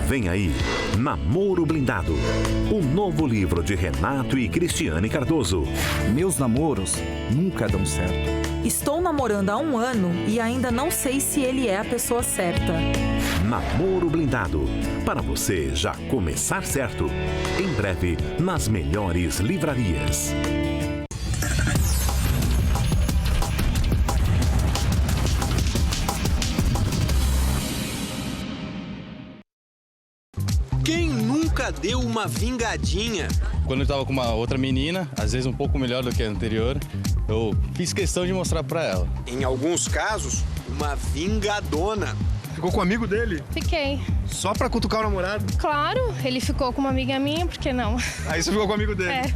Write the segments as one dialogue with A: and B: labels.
A: Vem aí, Namoro Blindado. O novo livro de Renato e Cristiane Cardoso.
B: Meus namoros nunca dão certo.
C: Estou namorando há 1 ano e ainda não sei se ele é a pessoa certa.
A: Namoro Blindado. Para você já começar certo. Em breve, nas melhores livrarias.
D: Quem nunca deu uma vingadinha?
E: Quando eu estava com uma outra menina, às vezes um pouco melhor do que a anterior, eu fiz questão de mostrar para ela.
D: Em alguns casos, uma vingadona.
F: Ficou com um amigo dele?
G: Fiquei.
F: Só pra cutucar o namorado?
G: Claro, ele ficou com uma amiga minha, por que não?
F: Aí você ficou com o amigo dele?
G: É.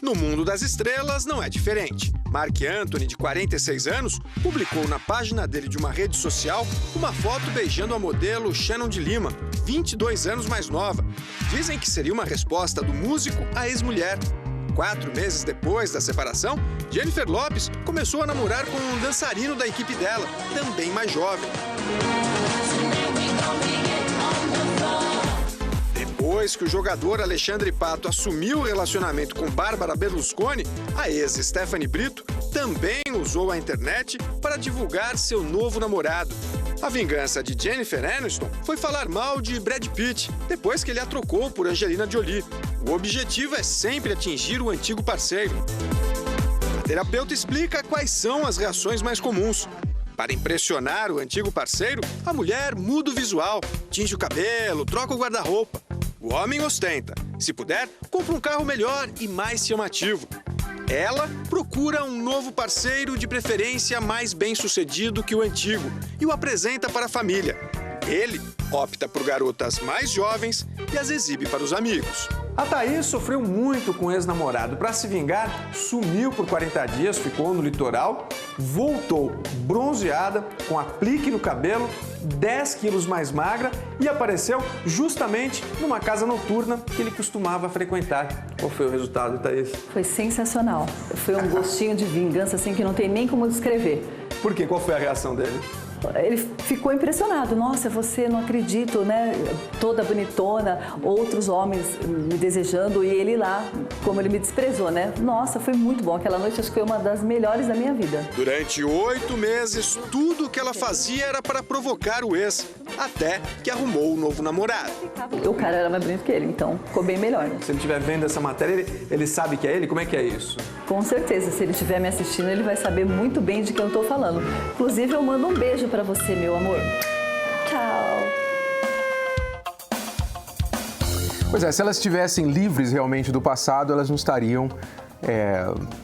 D: No mundo das estrelas não é diferente. Marc Anthony, de 46 anos, publicou na página dele de uma rede social uma foto beijando a modelo Shannon de Lima, 22 anos mais nova. Dizem que seria uma resposta do músico à ex-mulher. 4 meses depois da separação, Jennifer Lopez começou a namorar com um dançarino da equipe dela, também mais jovem. Depois que o jogador Alexandre Pato assumiu o relacionamento com Bárbara Berlusconi, a ex Stephanie Brito também usou a internet para divulgar seu novo namorado. A vingança de Jennifer Aniston foi falar mal de Brad Pitt, depois que ele a trocou por Angelina Jolie. O objetivo é sempre atingir o antigo parceiro. A terapeuta explica quais são as reações mais comuns. Para impressionar o antigo parceiro, a mulher muda o visual, tinge o cabelo, troca o guarda-roupa. O homem ostenta. Se puder, compra um carro melhor e mais chamativo. Ela procura um novo parceiro, de preferência mais bem-sucedido que o antigo, e o apresenta para a família. Ele opta por garotas mais jovens e as exibe para os amigos.
H: A Thaís sofreu muito com o ex-namorado. Para se vingar, sumiu por 40 dias, ficou no litoral, voltou bronzeada, com aplique no cabelo, 10 quilos mais magra e apareceu justamente numa casa noturna que ele costumava frequentar. Qual foi o resultado, Thaís?
I: Foi sensacional. Foi um gostinho de vingança assim que não tem nem como descrever.
H: Por quê? Qual foi a reação dele?
I: Ele ficou impressionado. Nossa, você não acredito, né? Toda bonitona, outros homens me desejando e ele lá, como ele me desprezou, né? Nossa, foi muito bom. Aquela noite acho que foi uma das melhores da minha vida.
D: Durante 8 meses, tudo que ela fazia era para provocar o ex, até que arrumou um novo namorado.
I: O cara era mais bonito que ele, então ficou bem melhor.
H: Se ele estiver vendo essa matéria, ele sabe que é ele? Como é que é isso?
I: Com certeza, se ele estiver me assistindo, ele vai saber muito bem de quem eu estou falando. Inclusive, eu mando um beijo para você, meu amor. Tchau.
J: Pois é, se elas estivessem livres realmente do passado, elas não estariam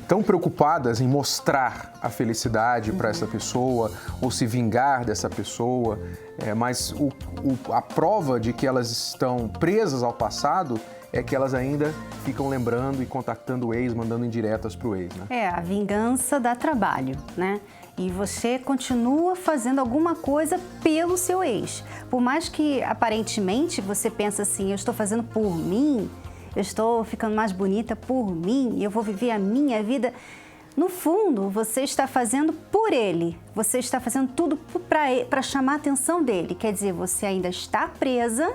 J: tão preocupadas em mostrar a felicidade para essa pessoa ou se vingar dessa pessoa. Mas a prova de que elas estão presas ao passado é que elas ainda ficam lembrando e contactando o ex, mandando indiretas para o ex, né?
K: A vingança dá trabalho, né? E você continua fazendo alguma coisa pelo seu ex. Por mais que, aparentemente, você pensa assim, eu estou fazendo por mim, eu estou ficando mais bonita por mim, eu vou viver a minha vida. No fundo, você está fazendo por ele. Você está fazendo tudo para chamar a atenção dele. Quer dizer, você ainda está presa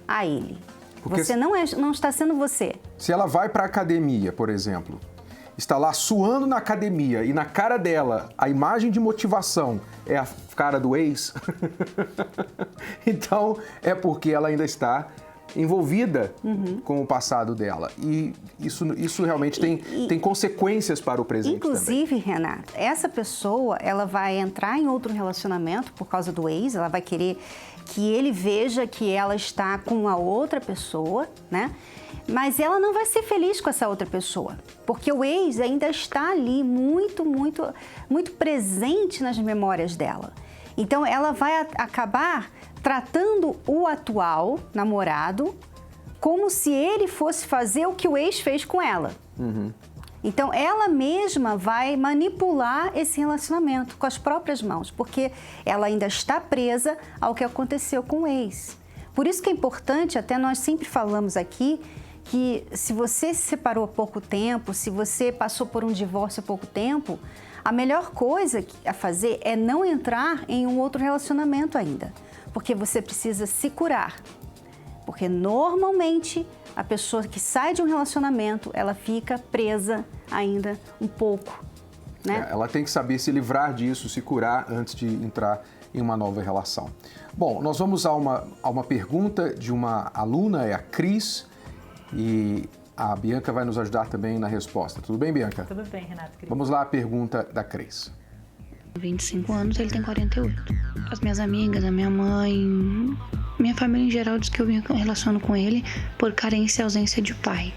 K: a ele. Porque você não está sendo você.
J: Se ela vai para a academia, por exemplo, está lá suando na academia e na cara dela a imagem de motivação é a cara do ex, então é porque ela ainda está envolvida com o passado dela. E isso realmente tem consequências para o presente
K: inclusive, também. Renata, essa pessoa ela vai entrar em outro relacionamento por causa do ex, ela vai querer que ele veja que ela está com a outra pessoa, né? Mas ela não vai ser feliz com essa outra pessoa, porque o ex ainda está ali muito, muito, muito presente nas memórias dela. Então, ela vai acabar tratando o atual namorado como se ele fosse fazer o que o ex fez com ela. Então, ela mesma vai manipular esse relacionamento com as próprias mãos, porque ela ainda está presa ao que aconteceu com o ex. Por isso que é importante, até nós sempre falamos aqui, que se você se separou há pouco tempo, se você passou por um divórcio há pouco tempo, a melhor coisa a fazer é não entrar em um outro relacionamento ainda, porque você precisa se curar. Porque normalmente a pessoa que sai de um relacionamento, ela fica presa ainda um pouco, né?
J: Ela tem que saber se livrar disso, se curar antes de entrar em uma nova relação. Bom, nós vamos a uma pergunta de uma aluna, é a Cris, e a Bianca vai nos ajudar também na resposta. Tudo bem, Bianca?
L: Tudo bem, Renato. Querido.
J: Vamos lá, a pergunta da Cris.
M: 25 anos, ele tem 48. As minhas amigas, a minha mãe, minha família em geral diz que eu me relaciono com ele por carência e ausência de pai.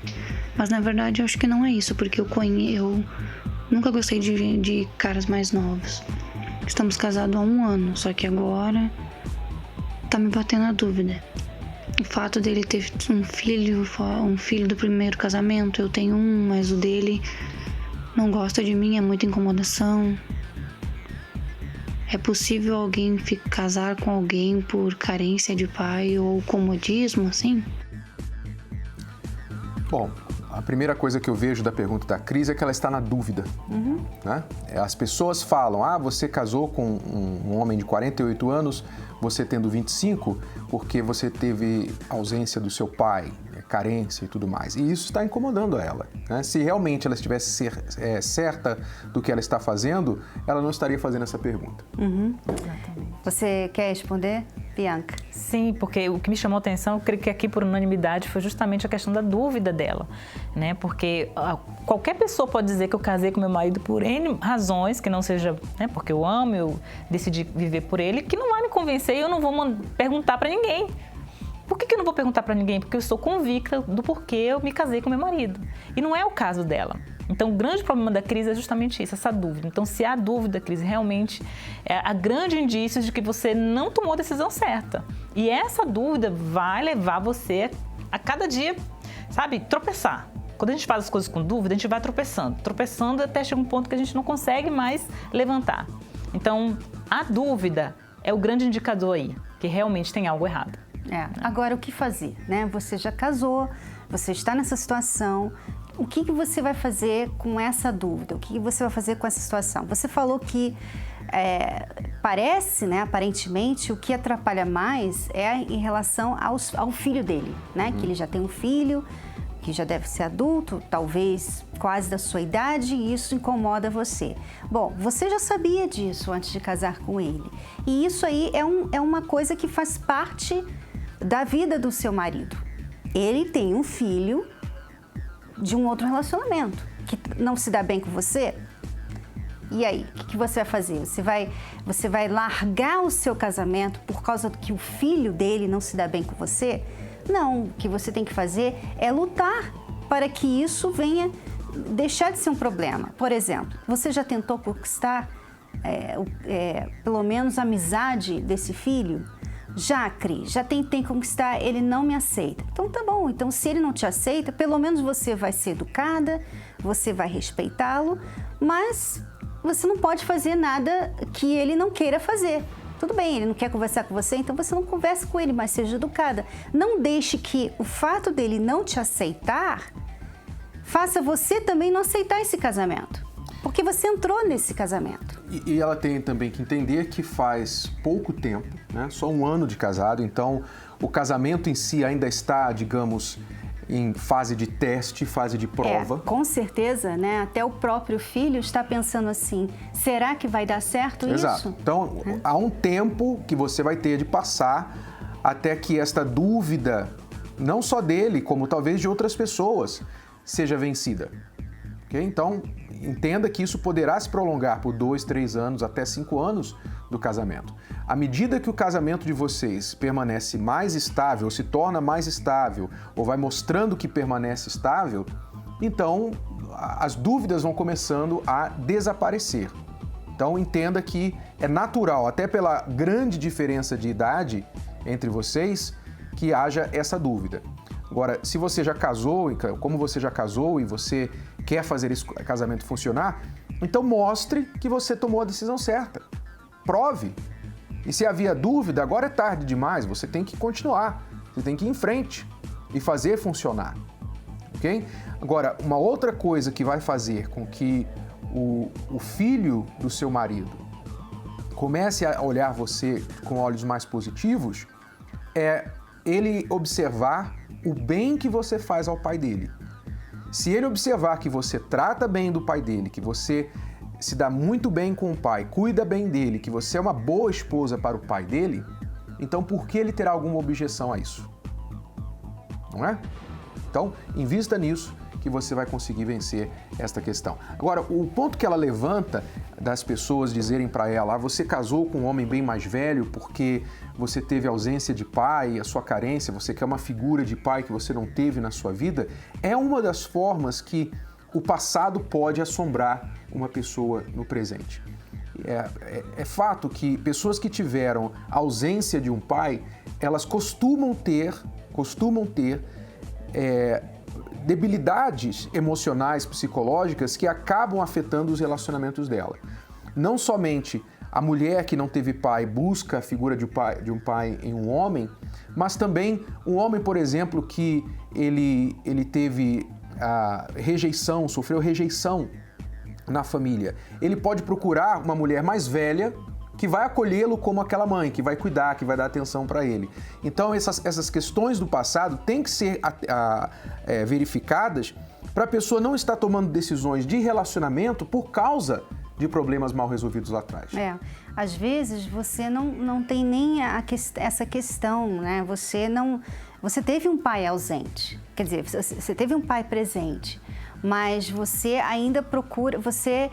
M: Mas na verdade eu acho que não é isso, porque eu nunca gostei de caras mais novos. Estamos casados há 1 ano, só que agora tá me batendo a dúvida. O fato dele ter um filho do primeiro casamento, eu tenho um, mas o dele não gosta de mim, é muita incomodação. É possível alguém casar com alguém por carência de pai ou comodismo, assim?
J: Bom, a primeira coisa que eu vejo da pergunta da Cris é que ela está na dúvida. Né? As pessoas falam, você casou com um homem de 48 anos, você tendo 25, porque você teve ausência do seu pai, carência e tudo mais. E isso está incomodando ela. Né? Se realmente ela estivesse certa do que ela está fazendo, ela não estaria fazendo essa pergunta.
K: Exatamente. Você quer responder, Bianca?
L: Sim, porque o que me chamou a atenção, eu creio que aqui por unanimidade, foi justamente a questão da dúvida dela, né? Porque qualquer pessoa pode dizer que eu casei com meu marido por N razões, que não seja, né, porque eu amo, eu decidi viver por ele, que não vai me convencer e eu não vou perguntar para ninguém. Por que eu não vou perguntar para ninguém? Porque eu estou convicta do porquê eu me casei com meu marido. E não é o caso dela. Então, o grande problema da Cris é justamente isso, essa dúvida. Então, se há dúvida, Cris, realmente há grande indício de que você não tomou a decisão certa. E essa dúvida vai levar você a cada dia, sabe, tropeçar. Quando a gente faz as coisas com dúvida, a gente vai tropeçando até chegar um ponto que a gente não consegue mais levantar. Então, a dúvida é o grande indicador aí, que realmente tem algo errado.
K: Agora, o que fazer, né? Você já casou, você está nessa situação, o que você vai fazer com essa dúvida? O que você vai fazer com essa situação? Você falou que parece, né, aparentemente, o que atrapalha mais é em relação ao filho dele, né? Que ele já tem um filho, que já deve ser adulto, talvez quase da sua idade, e isso incomoda você. Bom, você já sabia disso antes de casar com ele. E isso aí é uma coisa que faz parte da vida do seu marido. Ele tem um filho de um outro relacionamento que não se dá bem com você. E aí, o que você vai fazer? Você vai largar o seu casamento por causa do que o filho dele não se dá bem com você? Não, o que você tem que fazer é lutar para que isso venha deixar de ser um problema. Por exemplo, você já tentou conquistar pelo menos a amizade desse filho? Já, Cris, já tentei conquistar, ele não me aceita. Então tá bom, então se ele não te aceita, pelo menos você vai ser educada, você vai respeitá-lo, mas você não pode fazer nada que ele não queira fazer. Tudo bem, ele não quer conversar com você, então você não conversa com ele, mas seja educada. Não deixe que o fato dele não te aceitar faça você também não aceitar esse casamento. Porque você entrou nesse casamento.
J: E ela tem também que entender que faz pouco tempo, né? Só 1 ano de casado, então o casamento em si ainda está, digamos, em fase de teste, fase de prova.
K: Com certeza, né? Até o próprio filho está pensando assim, será que vai dar certo
J: Exato.
K: isso?
J: Então, há um tempo que você vai ter de passar até que esta dúvida, não só dele, como talvez de outras pessoas, seja vencida. Okay? Então, entenda que isso poderá se prolongar por 2, 3 anos, até 5 anos do casamento. À medida que o casamento de vocês permanece mais estável, se torna mais estável, ou vai mostrando que permanece estável, então as dúvidas vão começando a desaparecer. Então entenda que é natural, até pela grande diferença de idade entre vocês, que haja essa dúvida. Agora, se você já casou, como você já casou e você quer fazer esse casamento funcionar, então mostre que você tomou a decisão certa. Prove. E se havia dúvida, agora é tarde demais, você tem que continuar, você tem que ir em frente e fazer funcionar. Ok? Agora, uma outra coisa que vai fazer com que o filho do seu marido comece a olhar você com olhos mais positivos é ele observar o bem que você faz ao pai dele. Se ele observar que você trata bem do pai dele, que você se dá muito bem com o pai, cuida bem dele, que você é uma boa esposa para o pai dele, então por que ele terá alguma objeção a isso? Não é? Então, invista nisso que você vai conseguir vencer esta questão. Agora, o ponto que ela levanta das pessoas dizerem para ela, você casou com um homem bem mais velho porque você teve ausência de pai, a sua carência, você quer uma figura de pai que você não teve na sua vida, é uma das formas que o passado pode assombrar uma pessoa no presente. É fato que pessoas que tiveram ausência de um pai, elas costumam ter debilidades emocionais, psicológicas que acabam afetando os relacionamentos dela. Não somente a mulher que não teve pai busca a figura de um pai em um homem, mas também um homem, por exemplo, que ele teve rejeição, sofreu rejeição na família. Ele pode procurar uma mulher mais velha que vai acolhê-lo como aquela mãe, que vai cuidar, que vai dar atenção para ele. Então, essas questões do passado têm que ser verificadas para a pessoa não estar tomando decisões de relacionamento por causa de problemas mal resolvidos lá atrás.
K: Às vezes você não tem nem essa questão, né? Você teve um pai ausente, quer dizer, você teve um pai presente, mas você ainda procura, você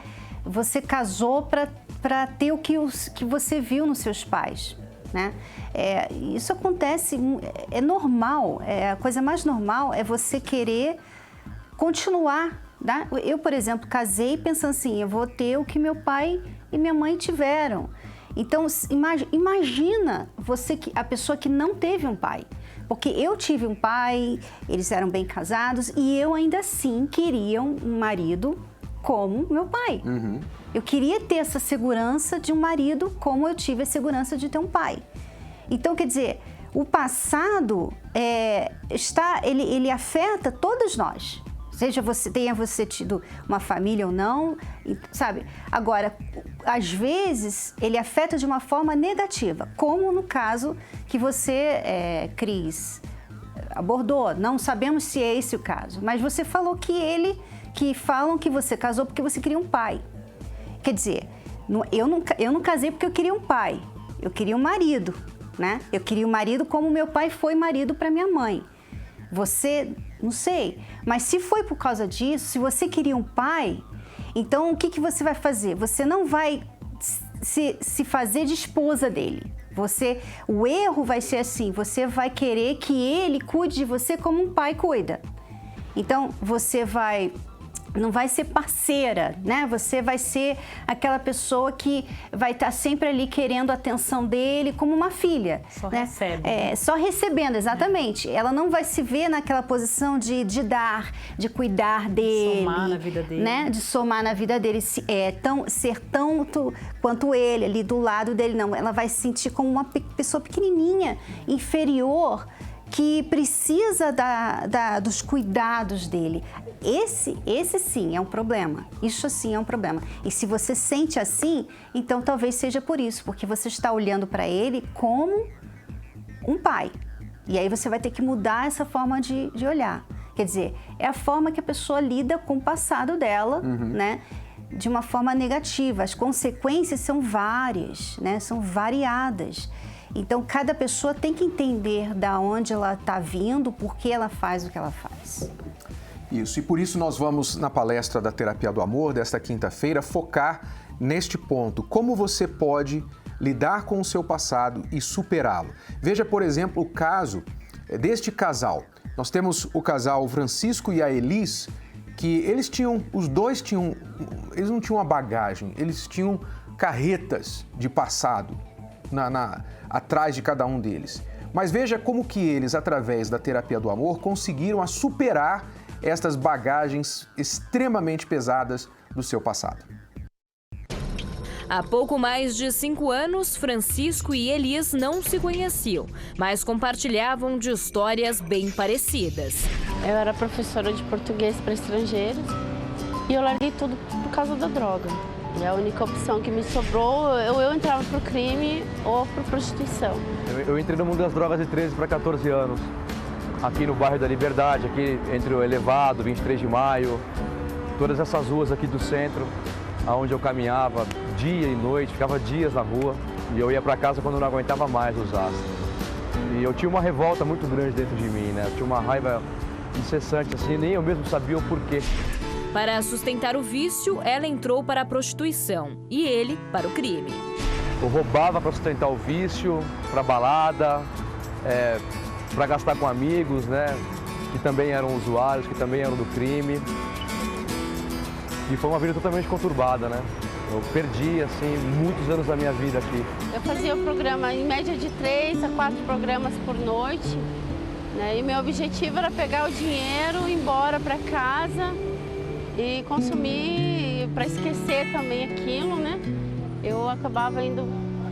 K: casou para ter o que você viu nos seus pais, né? Isso acontece, é normal, a coisa mais normal é você querer continuar, né? Eu, por exemplo, casei pensando assim, eu vou ter o que meu pai e minha mãe tiveram. Então, imagina a pessoa que não teve um pai. Porque eu tive um pai, eles eram bem casados e eu ainda assim queria um marido como meu pai. Eu queria ter essa segurança de um marido como eu tive a segurança de ter um pai. Então, quer dizer, o passado ele afeta todos nós. Seja tenha você tido uma família ou não, sabe? Agora, às vezes, ele afeta de uma forma negativa, como no caso que você, Cris, abordou. Não sabemos se é esse o caso, mas você falou que falam que você casou porque você queria um pai. Quer dizer, eu não casei porque eu queria um pai, eu queria um marido, né? Eu queria um marido como meu pai foi marido para minha mãe. Você, não sei, mas se foi por causa disso, se você queria um pai, então o que você vai fazer? Você não vai se fazer de esposa dele. O erro vai ser assim, você vai querer que ele cuide de você como um pai cuida. Então, você não vai ser parceira, né? Você vai ser aquela pessoa que vai estar sempre ali querendo a atenção dele como uma filha.
L: Só
K: né?
L: recebe.
K: Só recebendo, exatamente. Ela não vai se ver naquela posição de dar, de cuidar dele.
L: Somar na vida dele.
K: Né? De somar na vida dele. Ser tanto quanto ele ali do lado dele. Não, ela vai se sentir como uma pessoa pequenininha, inferior, que precisa dos cuidados dele. Esse sim é um problema. Isso sim é um problema. E se você sente assim, então talvez seja por isso, porque você está olhando para ele como um pai. E aí você vai ter que mudar essa forma de olhar. Quer dizer, é a forma que a pessoa lida com o passado dela, né? De uma forma negativa. As consequências são várias, né? São variadas. Então, cada pessoa tem que entender da onde ela está vindo, por que ela faz o que ela faz.
J: Isso, e por isso nós vamos, na palestra da Terapia do Amor, desta quinta-feira, focar neste ponto. Como você pode lidar com o seu passado e superá-lo. Veja, por exemplo, o caso deste casal. Nós temos o casal Francisco e a Elis, que eles não tinham uma bagagem, eles tinham carretas de passado atrás de cada um deles. Mas veja como que eles, através da terapia do amor, conseguiram superar estas bagagens extremamente pesadas do seu passado.
N: Há pouco mais de 5 anos, Francisco e Elis não se conheciam, mas compartilhavam de histórias bem parecidas.
O: Eu era professora de português para estrangeiros e eu larguei tudo por causa da droga. E a única opção que me sobrou, eu entrava pro crime ou pro prostituição.
P: Eu entrei no mundo das drogas de 13 para 14 anos. Aqui no bairro da Liberdade, aqui entre o Elevado, 23 de Maio, todas essas ruas aqui do centro, onde eu caminhava dia e noite, ficava dias na rua. E eu ia para casa quando eu não aguentava mais os astros. E eu tinha uma revolta muito grande dentro de mim, né? Eu tinha uma raiva incessante, assim, nem eu mesmo sabia o porquê.
N: Para sustentar o vício, ela entrou para a prostituição e ele para o crime.
P: Eu roubava para sustentar o vício, para balada, para gastar com amigos, né? Que também eram usuários, que também eram do crime. E foi uma vida totalmente conturbada, né? Eu perdi, assim, muitos anos da minha vida aqui.
O: Eu fazia o programa em média de 3 a 4 programas por noite, né? E meu objetivo era pegar o dinheiro, ir embora para casa e consumir para esquecer também aquilo, né? Eu acabava indo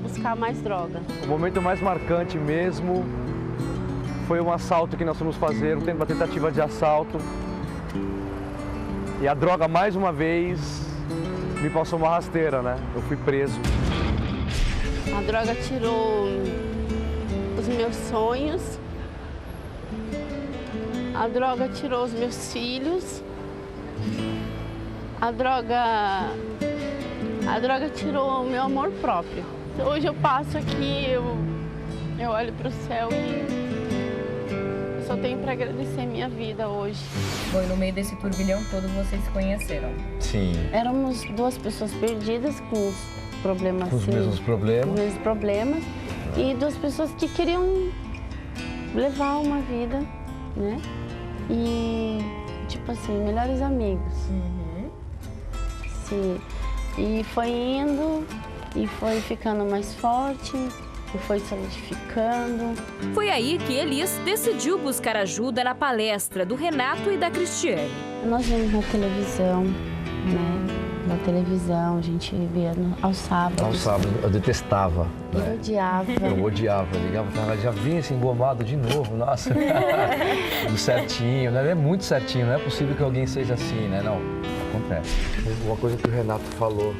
O: buscar mais droga.
P: O momento mais marcante mesmo foi um assalto que nós fomos fazer, uma tentativa de assalto. E a droga, mais uma vez, me passou uma rasteira, né? Eu fui preso.
O: A droga tirou os meus sonhos. A droga tirou os meus filhos. A droga tirou o meu amor próprio. Hoje eu passo aqui, eu olho para o céu e eu só tenho para agradecer minha vida hoje.
N: Foi no meio desse turbilhão todo vocês se conheceram?
Q: Sim.
O: Éramos 2 pessoas perdidas com os problemas.
Q: Com os mesmos problemas.
O: Com os mesmos problemas. E 2 pessoas que queriam levar uma vida, né? E, tipo assim, melhores amigos. E foi indo, e foi ficando mais forte, e foi solidificando.
N: Foi aí que Elis decidiu buscar ajuda na palestra do Renato e da Cristiane.
O: Nós vimos na televisão, né? Na televisão, a gente via aos sábados.
Q: Aos sábados, eu detestava.
O: Eu odiava.
Q: Eu odiava, ligava, já vinha esse engomado de novo, nossa. Tudo certinho, né? É muito certinho, não é possível que alguém seja assim, né? Não, acontece. Uma coisa que o Renato falou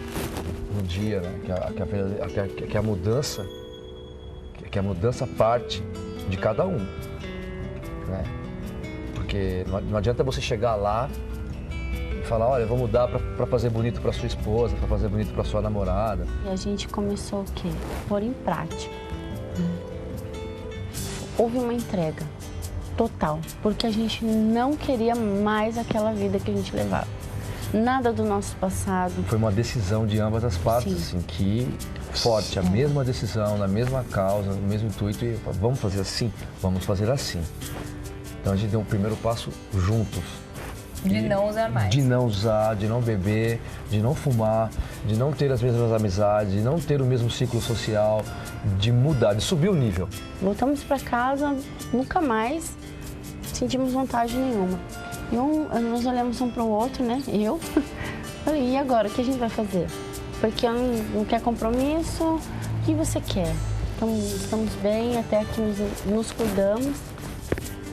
Q: no dia, né? Que a mudança parte de cada um, né? Porque não adianta você chegar lá e falar, olha, eu vou mudar para fazer bonito para sua esposa, para fazer bonito para sua namorada.
O: E a gente começou o quê? Pôr em prática. Houve uma entrega total, porque a gente não queria mais aquela vida que a gente levava. Nada do nosso passado.
Q: Foi uma decisão de ambas as partes, assim, que forte, a mesma decisão, na mesma causa, no mesmo intuito, e vamos fazer assim, vamos fazer assim. Então a gente deu um primeiro passo juntos.
N: De não usar mais.
Q: De não usar, de não beber, de não fumar, de não ter as mesmas amizades, de não ter o mesmo ciclo social, de mudar, de subir o nível.
O: Voltamos para casa, nunca mais sentimos vontade nenhuma. E nós olhamos um para o outro, né? Eu falei, e agora, o que a gente vai fazer? Porque eu não quero compromisso, o que você quer? Então, estamos bem, até aqui nos cuidamos.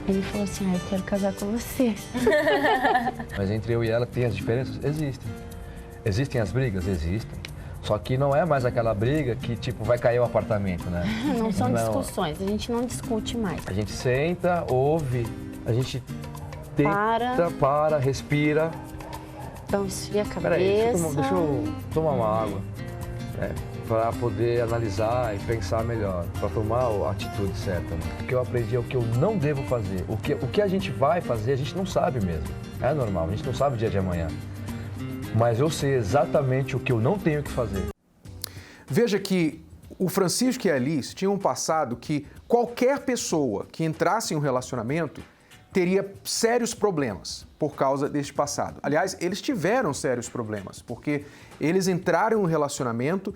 O: Ele falou assim, eu quero casar com você.
Q: Mas entre eu e ela tem as diferenças? Existem. Existem as brigas? Existem. Só que não é mais aquela briga que, tipo, vai cair o apartamento, né?
O: Não são discussões, a gente não discute mais.
Q: A gente senta, ouve, a gente tenta, para, respira.
O: Então, esfria a cabeça.
Q: Peraí, deixa eu tomar uma água. Para poder analisar e pensar melhor, para tomar a atitude certa. Né? O que eu aprendi é o que eu não devo fazer. O que a gente vai fazer, a gente não sabe mesmo. É normal, a gente não sabe o dia de amanhã. Mas eu sei exatamente o que eu não tenho que fazer.
J: Veja que o Francisco e a Elis tinham um passado que qualquer pessoa que entrasse em um relacionamento teria sérios problemas por causa deste passado. Aliás, eles tiveram sérios problemas, porque eles entraram em um relacionamento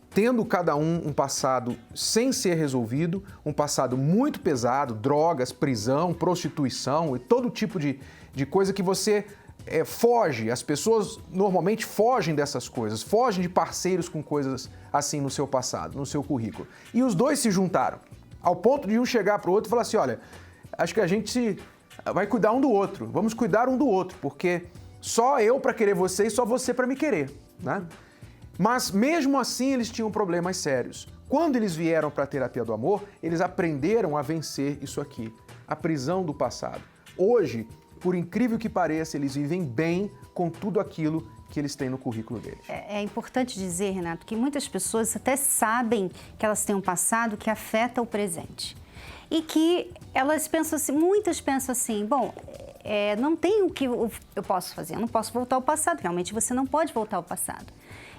J: tendo cada um passado sem ser resolvido, um passado muito pesado, drogas, prisão, prostituição e todo tipo de coisa que você foge. As pessoas normalmente fogem dessas coisas, fogem de parceiros com coisas assim no seu passado, no seu currículo. E os dois se juntaram, ao ponto de um chegar para o outro e falar assim, olha, acho que a gente vai cuidar um do outro, vamos cuidar um do outro, porque só eu para querer você e só você para me querer, né? Mas mesmo assim eles tinham problemas sérios. Quando eles vieram para a terapia do amor, eles aprenderam a vencer isso aqui, a prisão do passado. Hoje, por incrível que pareça, eles vivem bem com tudo aquilo que eles têm no currículo deles.
K: É importante dizer, Renato, que muitas pessoas até sabem que elas têm um passado que afeta o presente. E que elas pensam assim, muitas pensam assim, bom, não tem o que eu posso fazer, eu não posso voltar ao passado, realmente você não pode voltar ao passado.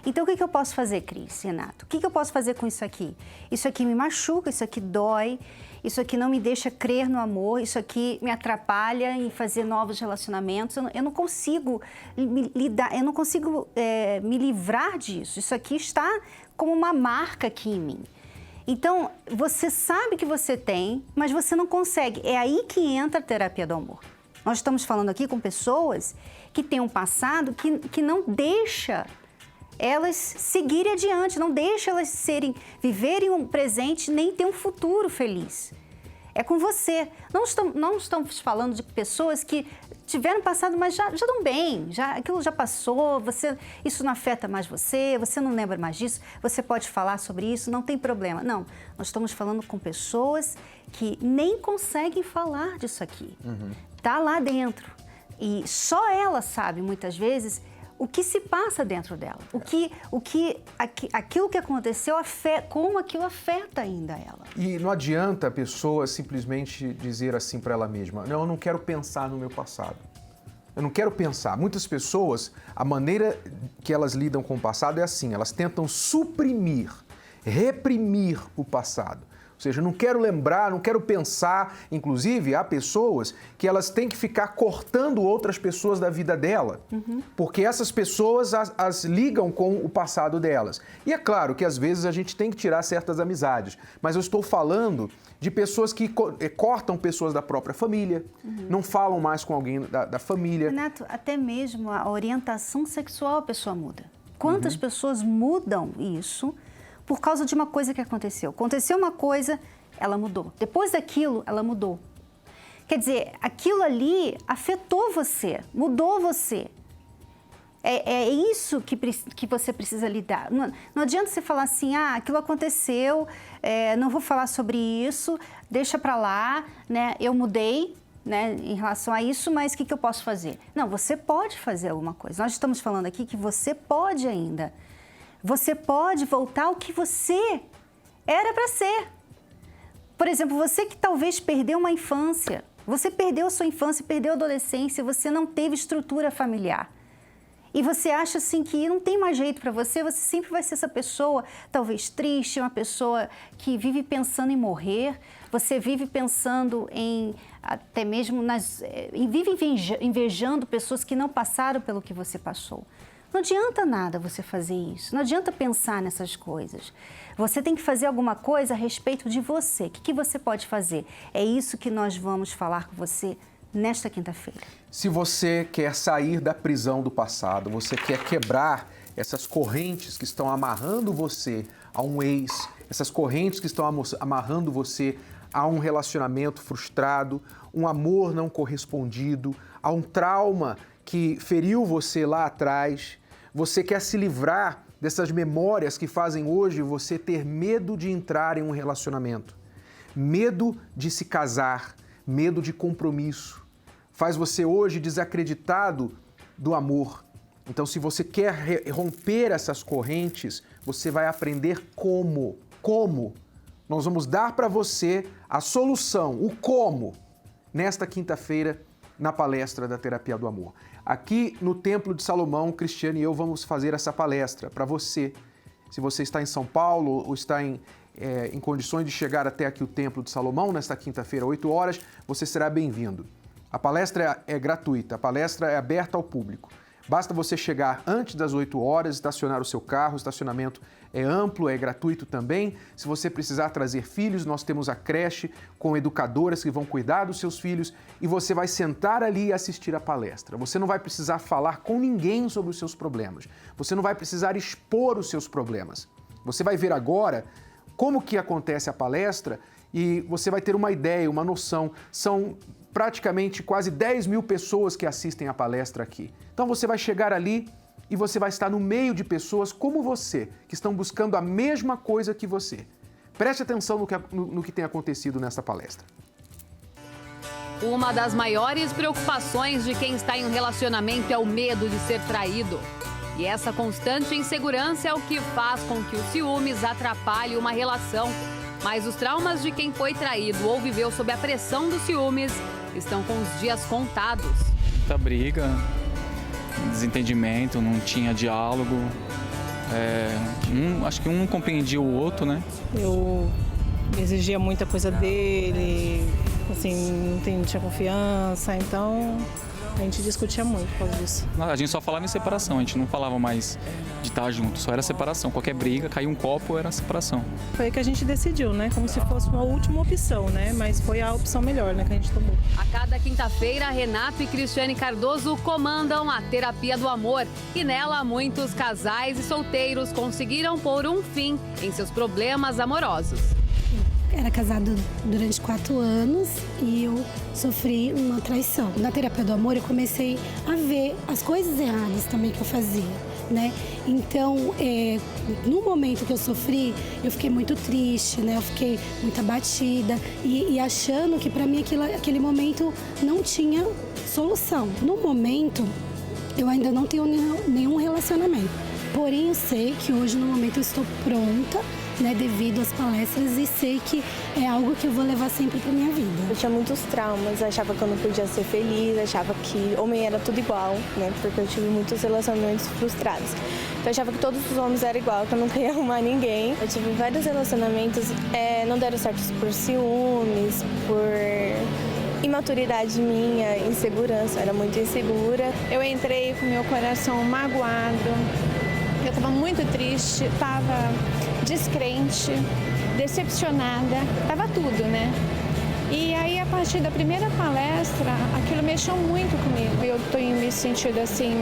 K: Então, o que eu posso fazer, Cris, Renato? O que eu posso fazer com isso aqui? Isso aqui me machuca, isso aqui dói, isso aqui não me deixa crer no amor, isso aqui me atrapalha em fazer novos relacionamentos. Eu não consigo me livrar disso. Isso aqui está como uma marca aqui em mim. Então, você sabe que você tem, mas você não consegue. É aí que entra a terapia do amor. Nós estamos falando aqui com pessoas que têm um passado que não deixa elas seguirem adiante, não deixa elas viverem um presente nem ter um futuro feliz. É com você. Não estamos falando de pessoas que tiveram passado, mas já estão bem, aquilo já passou, isso não afeta mais você não lembra mais disso, você pode falar sobre isso, não tem problema. Não, nós estamos falando com pessoas que nem conseguem falar disso aqui. Está lá dentro. E só ela sabe, muitas vezes, o que se passa dentro dela, aquilo que aconteceu, como aquilo afeta ainda ela.
J: E não adianta a pessoa simplesmente dizer assim para ela mesma, não, eu não quero pensar no meu passado. Eu não quero pensar. Muitas pessoas, a maneira que elas lidam com o passado é assim, elas tentam suprimir, reprimir o passado. Ou seja, não quero lembrar, não quero pensar. Inclusive, há pessoas que elas têm que ficar cortando outras pessoas da vida dela, porque essas pessoas as ligam com o passado delas. E é claro que às vezes a gente tem que tirar certas amizades, mas eu estou falando de pessoas que cortam pessoas da própria família, não falam mais com alguém da família.
K: Renato, até mesmo a orientação sexual a pessoa muda. Quantas pessoas mudam isso por causa de uma coisa que aconteceu? Aconteceu uma coisa, ela mudou. Depois daquilo, ela mudou. Quer dizer, aquilo ali afetou você, mudou você. É isso que você precisa lidar. Não adianta você falar assim, aquilo aconteceu, não vou falar sobre isso, deixa pra lá, né? Eu mudei, né, em relação a isso, mas o que eu posso fazer? Não, você pode fazer alguma coisa. Nós estamos falando aqui que você pode ainda. Você pode voltar ao que você era para ser. Por exemplo, você que talvez perdeu uma infância, você perdeu a sua infância, perdeu a adolescência, você não teve estrutura familiar. E você acha assim que não tem mais jeito para você sempre vai ser essa pessoa, talvez triste, uma pessoa que vive pensando em morrer, você vive pensando em até mesmo vive invejando pessoas que não passaram pelo que você passou. Não adianta nada você fazer isso, não adianta pensar nessas coisas. Você tem que fazer alguma coisa a respeito de você. O que você pode fazer? É isso que nós vamos falar com você nesta quinta-feira.
J: Se você quer sair da prisão do passado, você quer quebrar essas correntes que estão amarrando você a um ex, essas correntes que estão amarrando você a um relacionamento frustrado, um amor não correspondido, a um trauma que feriu você lá atrás, você quer se livrar dessas memórias que fazem hoje você ter medo de entrar em um relacionamento, medo de se casar, medo de compromisso, faz você hoje desacreditado do amor. Então, se você quer romper essas correntes, você vai aprender como. Como? Nós vamos dar para você a solução, o como, nesta quinta-feira, na palestra da Terapia do Amor. Aqui no Templo de Salomão, Cristiane e eu vamos fazer essa palestra para você. Se você está em São Paulo ou está em condições de chegar até aqui o Templo de Salomão, nesta quinta-feira, 8 horas, você será bem-vindo. A palestra é gratuita, a palestra é aberta ao público. Basta você chegar antes das 8 horas, estacionar o seu carro, o estacionamento é amplo, é gratuito também. Se você precisar trazer filhos, nós temos a creche com educadoras que vão cuidar dos seus filhos e você vai sentar ali e assistir a palestra. Você não vai precisar falar com ninguém sobre os seus problemas. Você não vai precisar expor os seus problemas. Você vai ver agora como que acontece a palestra e você vai ter uma ideia, uma noção. São praticamente quase 10 mil pessoas que assistem a palestra aqui. Então você vai chegar ali e você vai estar no meio de pessoas como você, que estão buscando a mesma coisa que você. Preste atenção no que tem acontecido nesta palestra.
R: Uma das maiores preocupações de quem está em um relacionamento é o medo de ser traído. E essa constante insegurança é o que faz com que os ciúmes atrapalhem uma relação. Mas os traumas de quem foi traído ou viveu sob a pressão dos ciúmes estão com os dias contados.
S: Muita briga, desentendimento, não tinha diálogo. Acho que um não compreendia o outro, né?
T: Eu exigia muita coisa dele, assim, não tinha confiança, então a gente discutia muito por causa disso.
S: A gente só falava em separação, a gente não falava mais de estar junto, só era separação. Qualquer briga, caía um copo, era separação.
T: Foi aí que a gente decidiu, né? Como se fosse uma última opção, né? Mas foi a opção melhor, né, que a gente tomou.
R: A cada quinta-feira, Renato e Cristiane Cardoso comandam a Terapia do Amor. E nela, muitos casais e solteiros conseguiram pôr um fim em seus problemas amorosos.
U: Era casado durante 4 anos e eu sofri uma traição. Na Terapia do Amor eu comecei a ver as coisas erradas também que eu fazia, né? Então, no momento que eu sofri, eu fiquei muito triste, né? Eu fiquei muito abatida e achando que para mim aquele momento não tinha solução. No momento, eu ainda não tenho nenhum relacionamento. Porém, eu sei que hoje, no momento, eu estou pronta, né, devido às palestras, e sei que é algo que eu vou levar sempre para minha vida.
V: Eu tinha muitos traumas, achava que eu não podia ser feliz, achava que homem era tudo igual, né, porque eu tive muitos relacionamentos frustrados. Então eu achava que todos os homens eram igual, que eu nunca ia arrumar ninguém. Eu tive vários relacionamentos, não deram certo por ciúmes, por imaturidade minha, insegurança, era muito insegura.
G: Eu entrei com meu coração magoado, eu estava muito triste, estava descrente, decepcionada, estava tudo, né? E aí, a partir da primeira palestra, aquilo mexeu muito comigo. Eu tenho me sentido assim,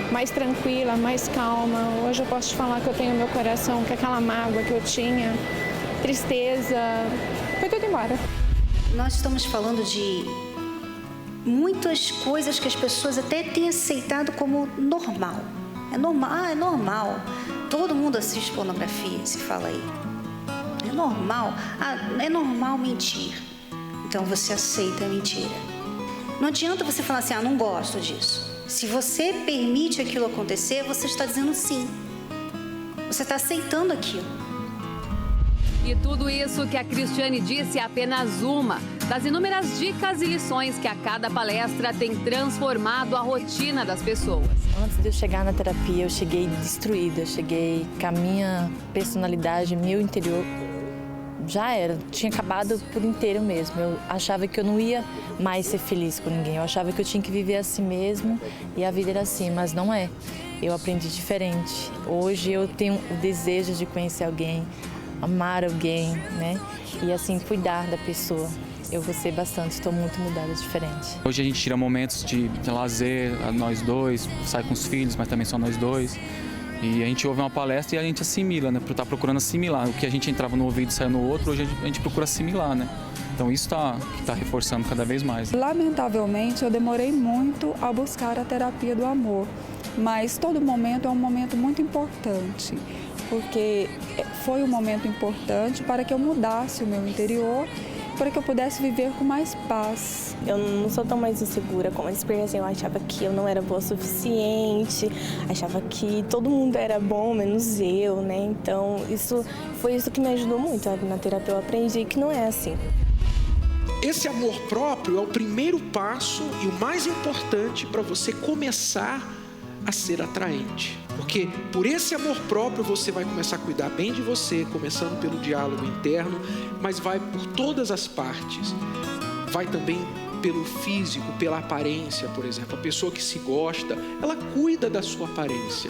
G: mais tranquila, mais calma. Hoje eu posso te falar que eu tenho meu coração, que aquela mágoa que eu tinha, tristeza, foi tudo embora.
K: Nós estamos falando de muitas coisas que as pessoas até têm aceitado como normal. É normal, é normal. Todo mundo assiste pornografia, se fala aí. É normal. É normal mentir. Então você aceita a mentira. Não adianta você falar assim, não gosto disso. Se você permite aquilo acontecer, você está dizendo sim. Você está aceitando aquilo.
R: E tudo isso que a Cristiane disse é apenas uma das inúmeras dicas e lições que a cada palestra tem transformado a rotina das pessoas.
V: Antes de eu chegar na terapia, eu cheguei destruída, cheguei com a minha personalidade, meu interior já era, tinha acabado por inteiro mesmo. Eu achava que eu não ia mais ser feliz com ninguém, eu achava que eu tinha que viver assim mesmo e a vida era assim, mas não é. Eu aprendi diferente. Hoje eu tenho o desejo de conhecer alguém, amar alguém, né? E assim, cuidar da pessoa. Eu gostei bastante, estou muito mudada, diferente.
S: Hoje a gente tira momentos de lazer, nós dois, sai com os filhos, mas também só nós dois. E a gente ouve uma palestra e a gente assimila, né? Tá procurando assimilar. O que a gente entrava no ouvido e saia no outro, hoje a gente procura assimilar, né? Então isso tá reforçando cada vez mais.
W: Lamentavelmente, eu demorei muito a buscar a terapia do amor, mas todo momento é um momento muito importante, porque foi um momento importante para que eu mudasse o meu interior, para que eu pudesse viver com mais paz.
V: Eu não sou tão mais insegura como antes, porque assim, eu achava que eu não era boa o suficiente, achava que todo mundo era bom, menos eu, né? Então, foi isso que me ajudou muito. Na terapia eu aprendi que não é assim.
X: Esse amor próprio é o primeiro passo e o mais importante para você começar a ser atraente. Porque por esse amor próprio você vai começar a cuidar bem de você, começando pelo diálogo interno, mas vai por todas as partes. Vai também pelo físico, pela aparência, por exemplo. A pessoa que se gosta, ela cuida da sua aparência.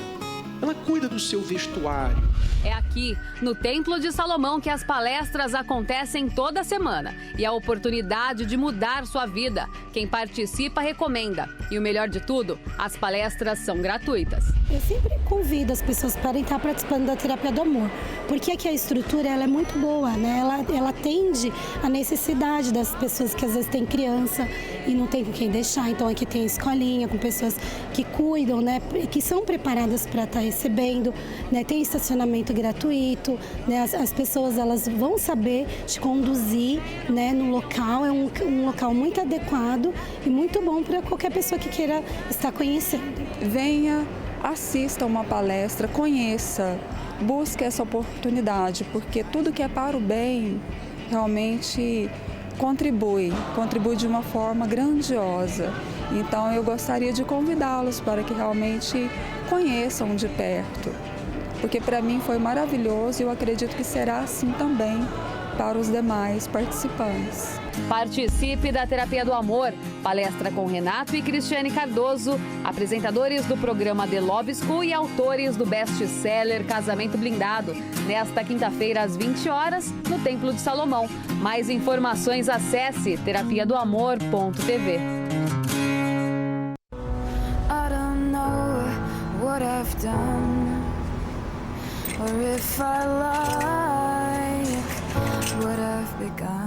X: Ela cuida do seu vestuário.
R: É aqui, no Templo de Salomão, que as palestras acontecem toda semana. E a oportunidade de mudar sua vida. Quem participa recomenda. E o melhor de tudo, as palestras são gratuitas.
U: Eu sempre convido as pessoas para estar participando da Terapia do Amor. Porque aqui a estrutura ela é muito boa, né? Ela atende a necessidade das pessoas que às vezes têm criança. e não tem com quem deixar. Então aqui tem escolinha com pessoas que cuidam, né, que são preparadas para estar recebendo, né, tem estacionamento gratuito, né, as pessoas elas vão saber te conduzir, né, no local, é um local muito adequado e muito bom para qualquer pessoa que queira estar conhecendo.
W: Venha, assista uma palestra, conheça, busque essa oportunidade, porque tudo que é para o bem realmente contribui de uma forma grandiosa. Então eu gostaria de convidá-los para que realmente conheçam de perto, porque para mim foi maravilhoso e eu acredito que será assim também para os demais participantes.
R: Participe da Terapia do Amor. Palestra com Renato e Cristiane Cardoso, apresentadores do programa The Love School e autores do best-seller Casamento Blindado. Nesta quinta-feira, às 20 horas, no Templo de Salomão. Mais informações, acesse terapiadoamor.tv.
A: I don't know what I've done, or if I like what I've begun.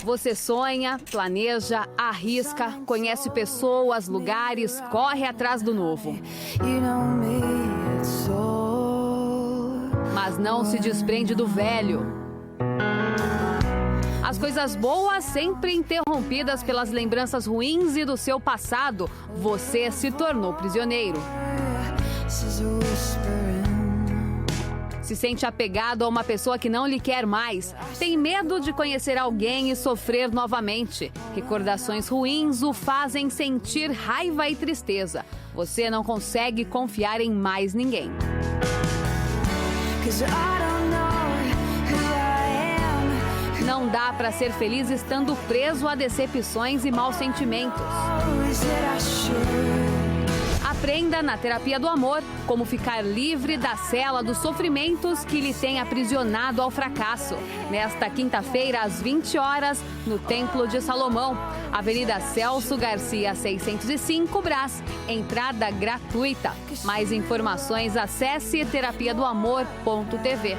R: Você sonha, planeja, arrisca, conhece pessoas, lugares, corre atrás do novo. Mas não se desprende do velho. As coisas boas sempre interrompidas pelas lembranças ruins e do seu passado. Você se tornou prisioneiro. Se sente apegado a uma pessoa que não lhe quer mais. Tem medo de conhecer alguém e sofrer novamente. Recordações ruins o fazem sentir raiva e tristeza. Você não consegue confiar em mais ninguém. Não dá para ser feliz estando preso a decepções e maus sentimentos. Aprenda na Terapia do Amor como ficar livre da cela dos sofrimentos que lhe tem aprisionado ao fracasso. Nesta quinta-feira, às 20 horas, no Templo de Salomão, Avenida Celso Garcia, 605, Brás. Entrada gratuita. Mais informações, acesse terapiadoamor.tv.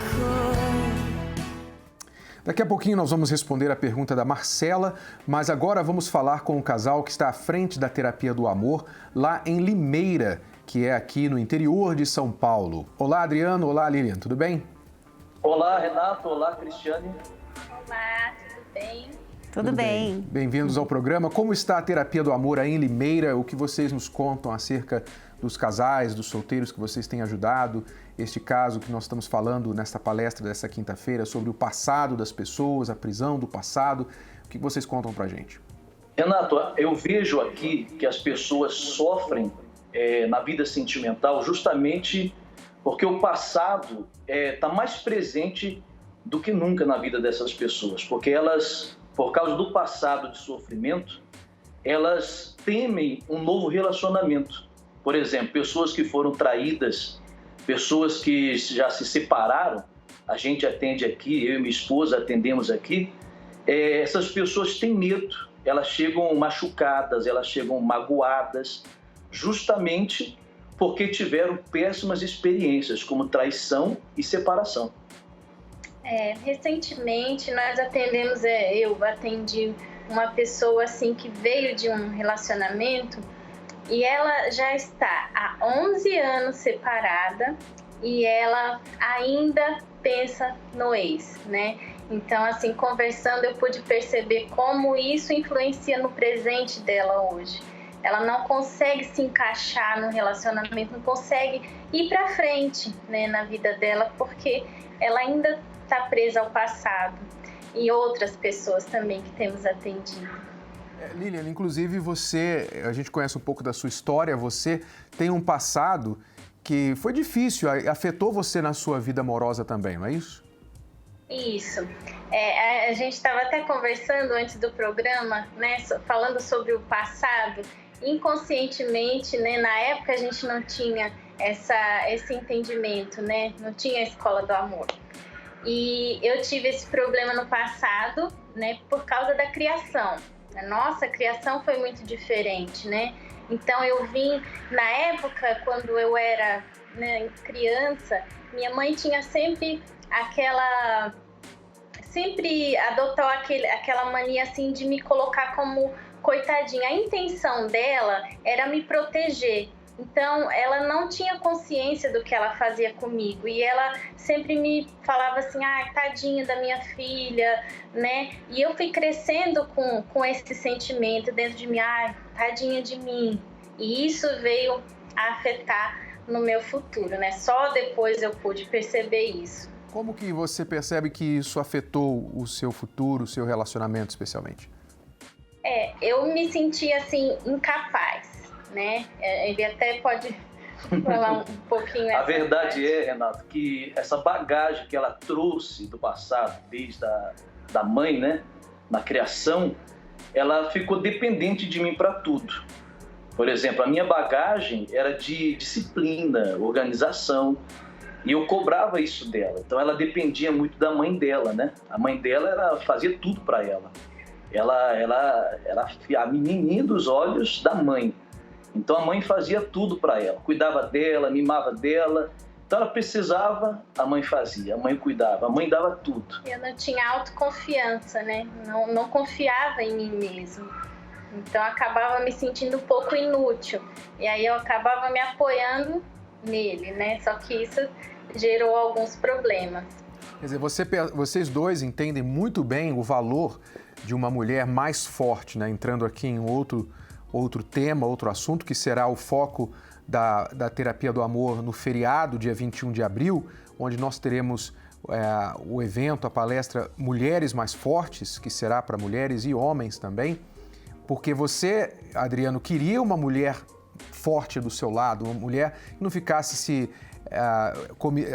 J: Daqui a pouquinho nós vamos responder a pergunta da Marcela, mas agora vamos falar com o casal que está à frente da Terapia do Amor, lá em Limeira, que é aqui no interior de São Paulo. Olá, Adriano. Olá, Lilian. Tudo bem?
B: Olá, Renato. Olá, Cristiane.
K: Olá, tudo bem?
J: Tudo bem. Bem-vindos ao programa. Como está a Terapia do Amor aí em Limeira? O que vocês nos contam acerca dos casais, dos solteiros que vocês têm ajudado? Este caso que nós estamos falando nesta palestra dessa quinta-feira sobre o passado das pessoas, a prisão do passado. O que vocês contam pra gente?
B: Renato, eu vejo aqui que as pessoas sofrem na vida sentimental justamente porque o passado está mais presente do que nunca na vida dessas pessoas. Porque elas, por causa do passado de sofrimento, elas temem um novo relacionamento. Por exemplo, pessoas que foram traídas, pessoas que já se separaram, a gente atende aqui, eu e minha esposa atendemos aqui, essas pessoas têm medo, elas chegam machucadas, elas chegam magoadas, justamente porque tiveram péssimas experiências, como traição e separação.
C: Recentemente nós eu atendi uma pessoa assim que veio de um relacionamento e ela já está há 11 anos separada e ela ainda pensa no ex, né? Então, assim, conversando, eu pude perceber como isso influencia no presente dela hoje. Ela não consegue se encaixar no relacionamento, não consegue ir para frente, né, na vida dela, porque ela ainda está presa ao passado. E outras pessoas também que temos atendido.
J: Lilian, inclusive a gente conhece um pouco da sua história, você tem um passado que foi difícil, afetou você na sua vida amorosa também, não é isso?
C: Isso. A gente estava até conversando antes do programa, né, falando sobre o passado. Inconscientemente, né, na época a gente não tinha esse entendimento, né, não tinha a escola do amor. E eu tive esse problema no passado, né, por causa da criação. A nossa criação foi muito diferente, né? Então eu vim, na época, quando eu era, né, criança, minha mãe tinha sempre sempre adotou aquela mania assim de me colocar como coitadinha. A intenção dela era me proteger. Então, ela não tinha consciência do que ela fazia comigo. E ela sempre me falava assim, tadinha da minha filha, né? E eu fui crescendo com esse sentimento dentro de mim, tadinha de mim. E isso veio a afetar no meu futuro, né? Só depois eu pude perceber isso.
J: Como que você percebe que isso afetou o seu futuro, o seu relacionamento especialmente?
C: Eu me senti assim, incapaz. Né? Ele até pode falar um pouquinho.
B: A verdade é, Renato, que essa bagagem que ela trouxe do passado, desde da mãe, né, na criação, ela ficou dependente de mim para tudo. Por exemplo, a minha bagagem era de disciplina, organização, e eu cobrava isso dela. Então ela dependia muito da mãe dela, né? A mãe dela fazia tudo para ela. Ela era a menininha dos olhos da mãe. Então a mãe fazia tudo para ela, cuidava dela, mimava dela. Então ela precisava, a mãe fazia, a mãe cuidava, a mãe dava tudo.
C: Eu não tinha autoconfiança, né? Não confiava em mim mesmo. Então eu acabava me sentindo um pouco inútil. E aí eu acabava me apoiando nele, né? Só que isso gerou alguns problemas.
J: Quer dizer, vocês dois entendem muito bem o valor de uma mulher mais forte, né? Entrando aqui em outro tema, outro assunto, que será o foco da Terapia do Amor no feriado, dia 21 de abril, onde nós teremos o evento, a palestra Mulheres Mais Fortes, que será para mulheres e homens também, porque você, Adriano, queria uma mulher forte do seu lado, uma mulher que não ficasse se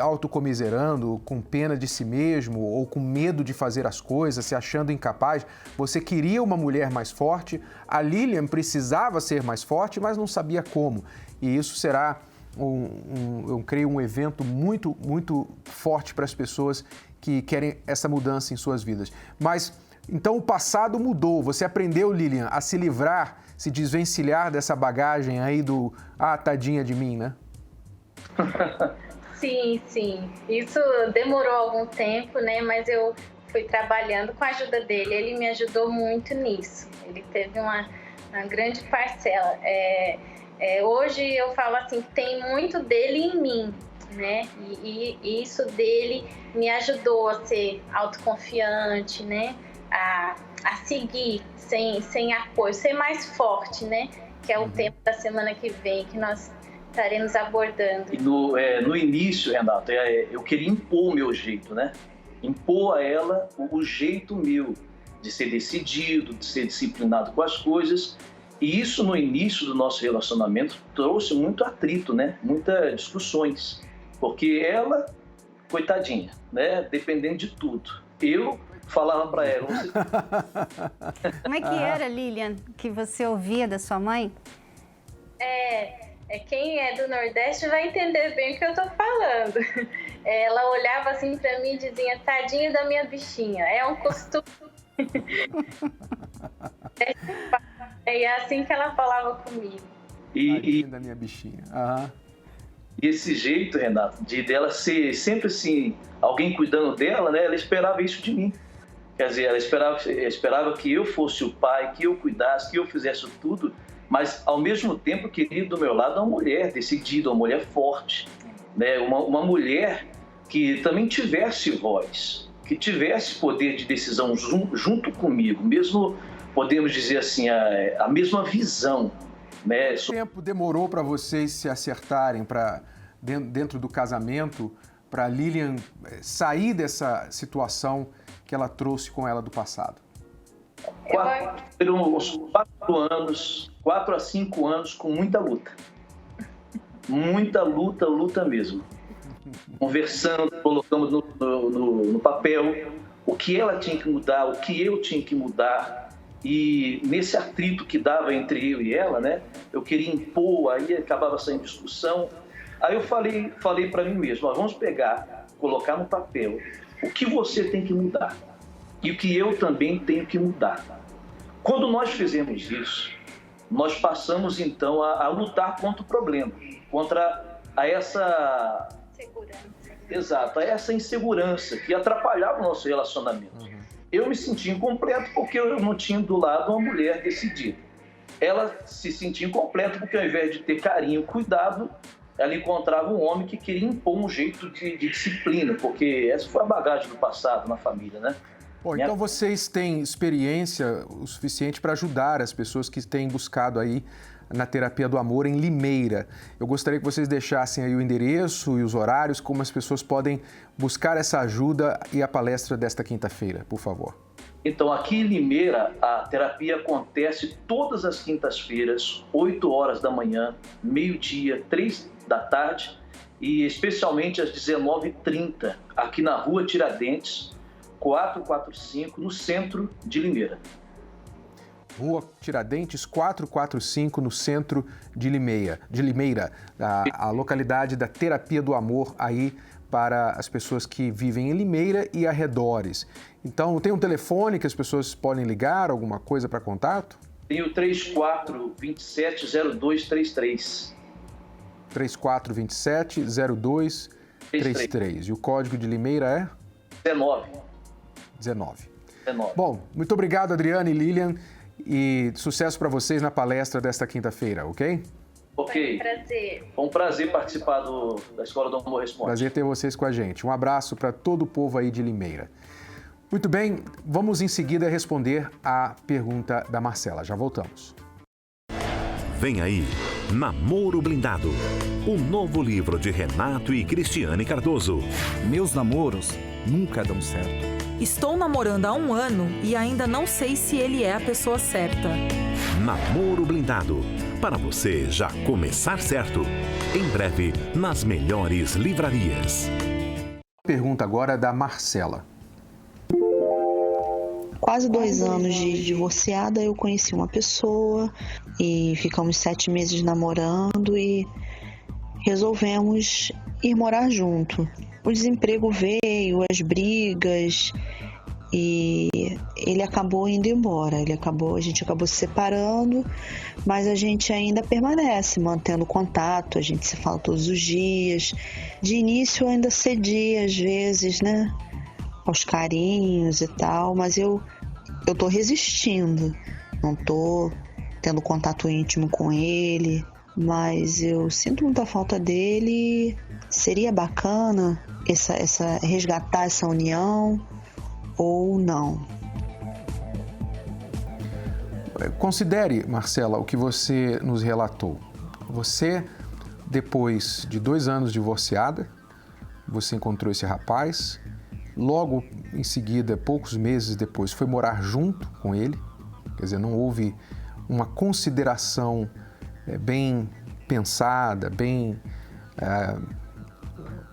J: autocomiserando, com pena de si mesmo ou com medo de fazer as coisas, se achando incapaz. Você queria uma mulher mais forte, a Lilian precisava ser mais forte, mas não sabia como. E isso será, eu creio, um evento muito, muito forte para as pessoas que querem essa mudança em suas vidas. Mas, então, o passado mudou. Você aprendeu, Lilian, a se livrar, se desvencilhar dessa bagagem aí do tadinha de mim, né?
C: Sim. Isso demorou algum tempo, né? Mas eu fui trabalhando com a ajuda dele. Ele me ajudou muito nisso. Ele teve uma grande parcela. Hoje eu falo assim, tem muito dele em mim, né? E isso dele me ajudou a ser autoconfiante, né? A seguir sem apoio, ser mais forte, né? Que é o tema da semana que vem, que nós estaremos abordando.
B: E no início, Renato, eu queria impor o meu jeito, né? Impor a ela o jeito meu de ser decidido, de ser disciplinado com as coisas. E isso, no início do nosso relacionamento, trouxe muito atrito, né? Muitas discussões. Porque ela, coitadinha, né? Dependendo de tudo. Eu falava para ela...
K: Como é que era, Lilian, que você ouvia da sua mãe?
C: Quem é do Nordeste vai entender bem o que eu tô falando. Ela olhava assim pra mim e dizia, tadinha da minha bichinha. É um costume. É assim que ela falava comigo.
J: Tadinha da minha bichinha.
B: E esse jeito, Renato, dela ser sempre assim, alguém cuidando dela, né? Ela esperava isso de mim. Quer dizer, ela esperava que eu fosse o pai, que eu cuidasse, que eu fizesse tudo. Mas, ao mesmo tempo, queria do meu lado uma mulher decidida, uma mulher forte, né? Uma mulher que também tivesse voz, que tivesse poder de decisão junto comigo, mesmo, podemos dizer assim, a mesma visão. Né?
J: Quanto tempo demorou para vocês se acertarem dentro do casamento, para Lilian sair dessa situação que ela trouxe com ela do passado?
B: 4 a 5 anos com muita luta. Muita luta mesmo. Conversando, colocamos no papel o que ela tinha que mudar, o que eu tinha que mudar. E nesse atrito que dava entre eu e ela, né? Eu queria impor, aí acabava saindo discussão. Aí eu falei para mim mesmo, vamos pegar, colocar no papel o que você tem que mudar e o que eu também tenho que mudar. Quando nós fizemos isso, nós passamos então a lutar contra o problema, contra essa insegurança que atrapalhava o nosso relacionamento. eu me senti incompleto porque eu não tinha do lado uma mulher decidida. Ela se sentia incompleta porque, ao invés de ter carinho e cuidado, ela encontrava um homem que queria impor um jeito de disciplina, porque essa foi a bagagem do passado na família, né?
J: Bom, então vocês têm experiência o suficiente para ajudar as pessoas que têm buscado aí na Terapia do Amor em Limeira. Eu gostaria que vocês deixassem aí o endereço e os horários, como as pessoas podem buscar essa ajuda e a palestra desta quinta-feira, por favor.
B: Então, aqui em Limeira, a terapia acontece todas as quintas-feiras, 8 horas da manhã, meio-dia, 3 da tarde e especialmente às 19h30, aqui na Rua Tiradentes, 445, no centro de Limeira.
J: Rua Tiradentes, 445, no centro de Limeira, a localidade da Terapia do Amor aí para as pessoas que vivem em Limeira e arredores. Então, tem um telefone que as pessoas podem ligar, alguma coisa para contato?
B: Tem o 3427-0233.
J: 3427-0233. E o código de Limeira é? 19. Bom, muito obrigado, Adriana e Lilian, e sucesso para vocês na palestra desta quinta-feira, ok?
B: Ok. Foi um prazer participar da Escola do Amor Responde.
J: Prazer ter vocês com a gente. Um abraço para todo o povo aí de Limeira. Muito bem, vamos em seguida responder a pergunta da Marcela. Já voltamos.
D: Vem aí, Namoro Blindado, o novo livro de Renato e Cristiane Cardoso.
E: Meus namoros nunca dão certo.
F: Estou namorando há 1 ano e ainda não sei se ele é a pessoa certa.
D: Namoro Blindado, para você já começar certo. Em breve, nas melhores livrarias.
J: Pergunta agora da Marcela.
H: Quase 2 anos de divorciada, eu conheci uma pessoa e ficamos 7 meses namorando e resolvemos ir morar junto. O desemprego veio, as brigas e ele acabou indo embora. A gente acabou se separando, mas a gente ainda permanece mantendo contato, a gente se fala todos os dias. De início eu ainda cedia às vezes, né, aos carinhos e tal, mas eu tô resistindo, não tô tendo contato íntimo com ele, mas eu sinto muita falta dele. Seria bacana resgatar essa união ou não?
J: Considere, Marcela, o que você nos relatou. Você, depois de 2 anos divorciada, você encontrou esse rapaz, logo em seguida, poucos meses depois, foi morar junto com ele, quer dizer, não houve uma consideração bem pensada,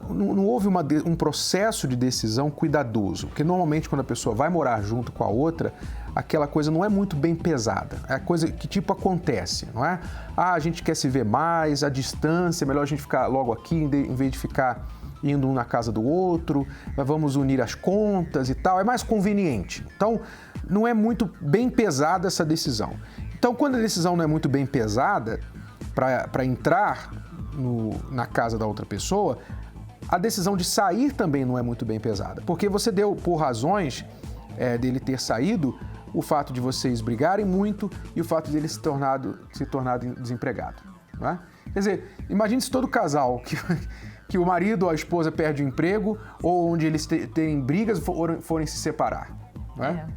J: não houve um processo de decisão cuidadoso, porque normalmente quando a pessoa vai morar junto com a outra, aquela coisa não é muito bem pesada, é a coisa que tipo acontece, não é? A gente quer se ver mais, a distância, é melhor a gente ficar logo aqui em vez de ficar indo um na casa do outro, vamos unir as contas e tal, é mais conveniente. Então, não é muito bem pesada essa decisão. Então, quando a decisão não é muito bem pesada para entrar na casa da outra pessoa, a decisão de sair também não é muito bem pesada, porque você deu por razões dele ter saído o fato de vocês brigarem muito e o fato de ele se tornado desempregado. Não é? Quer dizer, imagine se todo casal que o marido ou a esposa perde o emprego ou onde eles têm brigas forem se separar. Não é?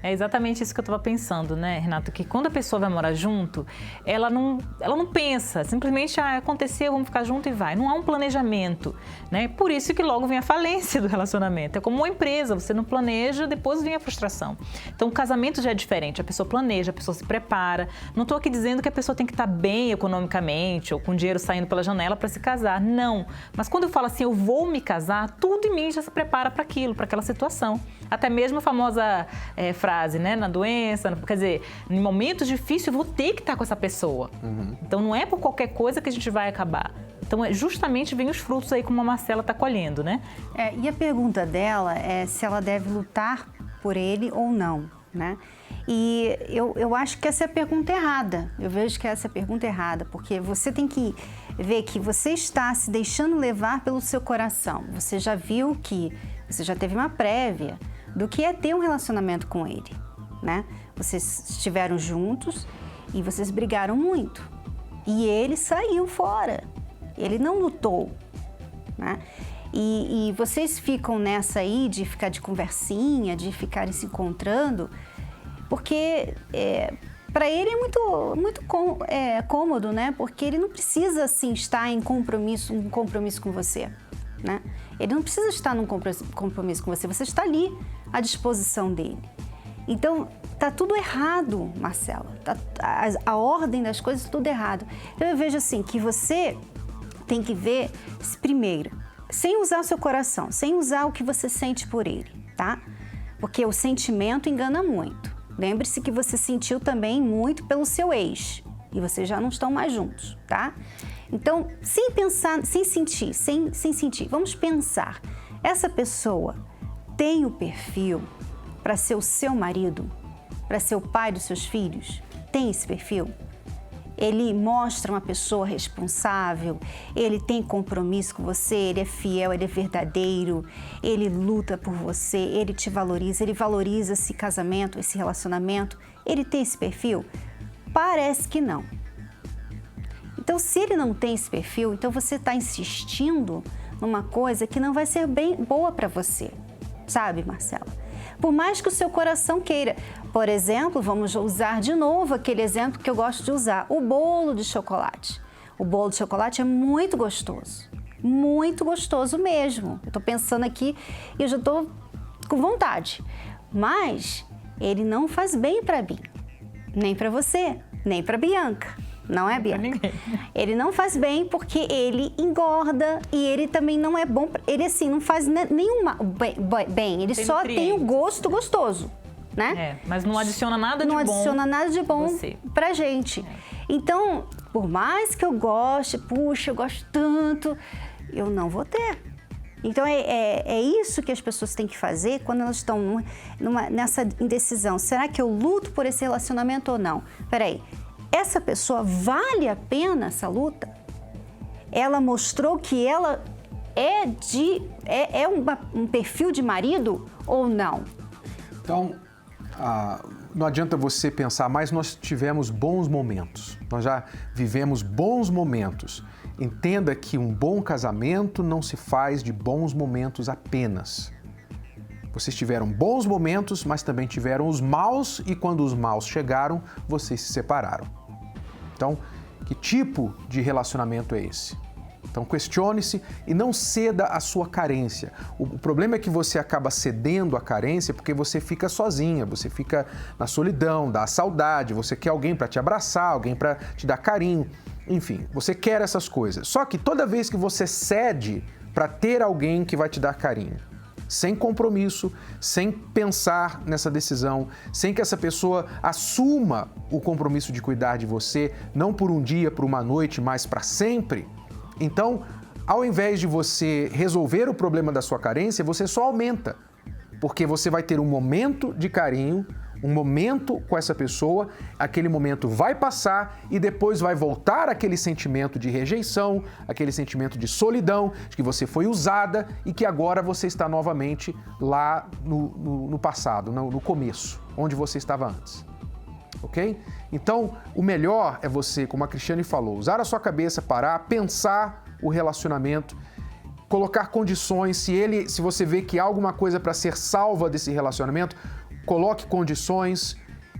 L: É exatamente isso que eu estava pensando, né, Renato? Que quando a pessoa vai morar junto, ela não pensa, simplesmente aconteceu, vamos ficar junto e vai. Não há um planejamento, né? Por isso que logo vem a falência do relacionamento. É como uma empresa, você não planeja, depois vem a frustração. Então o casamento já é diferente, a pessoa planeja, a pessoa se prepara. Não estou aqui dizendo que a pessoa tem que estar bem economicamente ou com dinheiro saindo pela janela para se casar, não. Mas quando eu falo assim, eu vou me casar, tudo em mim já se prepara para aquilo, para aquela situação. Até mesmo a famosa frase, né? Na doença, quer dizer, em momentos difíceis eu vou ter que estar com essa pessoa. Então não é por qualquer coisa que a gente vai acabar. Então justamente vem os frutos aí como a Marcela está colhendo, né?
K: E a pergunta dela é se ela deve lutar por ele ou não, né? E eu acho que essa é a pergunta errada. Eu vejo que essa é a pergunta errada, porque você tem que ver que você está se deixando levar pelo seu coração. Você já viu que você já teve uma prévia do que é ter um relacionamento com ele, né? Vocês estiveram juntos e vocês brigaram muito. E ele saiu fora. Ele não lutou, né? E vocês ficam nessa aí de ficar de conversinha, de ficarem se encontrando, porque para ele é muito cômodo, né? Porque ele não precisa assim estar em um compromisso com você, né? Ele não precisa estar num compromisso com você. Você está ali à disposição dele. Então tá tudo errado, Marcela. A ordem das coisas tudo errado. Então eu vejo assim que você tem que ver primeiro, sem usar o seu coração, sem usar o que você sente por ele, tá? Porque o sentimento engana muito. Lembre-se que você sentiu também muito pelo seu ex e vocês já não estão mais juntos, tá? Então, sem pensar, sem sentir, vamos pensar. Essa pessoa tem o perfil para ser o seu marido, para ser o pai dos seus filhos? Tem esse perfil? Ele mostra uma pessoa responsável, ele tem compromisso com você, ele é fiel, ele é verdadeiro, ele luta por você, ele te valoriza, ele valoriza esse casamento, esse relacionamento. Ele tem esse perfil? Parece que não. Então, se ele não tem esse perfil, então você está insistindo numa coisa que não vai ser bem boa para você, sabe, Marcela? Por mais que o seu coração queira. Por exemplo, vamos usar de novo aquele exemplo que eu gosto de usar, o bolo de chocolate. O bolo de chocolate é muito gostoso mesmo. Eu estou pensando aqui e eu já estou com vontade. Mas ele não faz bem para mim, nem para você, nem para Bianca. Não é, Bianca? Ele não faz bem porque ele engorda e ele também não é bom. Ele, assim, não faz nenhuma bem. Ele só tem o gosto gostoso, né?
L: Mas não adiciona nada de bom.
K: Não adiciona nada de bom pra gente. Então, por mais que eu goste, puxa, eu gosto tanto, eu não vou ter. Então, é isso que as pessoas têm que fazer quando elas estão nessa indecisão. Será que eu luto por esse relacionamento ou não? Peraí. Essa pessoa vale a pena essa luta? Ela mostrou que ela é um perfil de marido ou não?
J: Então, não adianta você pensar, mas nós tivemos bons momentos. Nós já vivemos bons momentos. Entenda que um bom casamento não se faz de bons momentos apenas. Vocês tiveram bons momentos, mas também tiveram os maus e quando os maus chegaram, vocês se separaram. Então, que tipo de relacionamento é esse? Então, questione-se e não ceda à sua carência. O problema é que você acaba cedendo à carência porque você fica sozinha, você fica na solidão, dá saudade, você quer alguém para te abraçar, alguém para te dar carinho. Enfim, você quer essas coisas. Só que toda vez que você cede para ter alguém que vai te dar carinho, sem compromisso, sem pensar nessa decisão, sem que essa pessoa assuma o compromisso de cuidar de você, não por um dia, por uma noite, mas para sempre. Então, ao invés de você resolver o problema da sua carência, você só aumenta, porque você vai ter um momento de carinho, um momento com essa pessoa, aquele momento vai passar e depois vai voltar aquele sentimento de rejeição, aquele sentimento de solidão, de que você foi usada e que agora você está novamente lá no passado, no começo, onde você estava antes. Ok? Então, o melhor é você, como a Cristiane falou, usar a sua cabeça, parar, pensar o relacionamento, colocar condições, se você vê que há alguma coisa para ser salva desse relacionamento, coloque condições,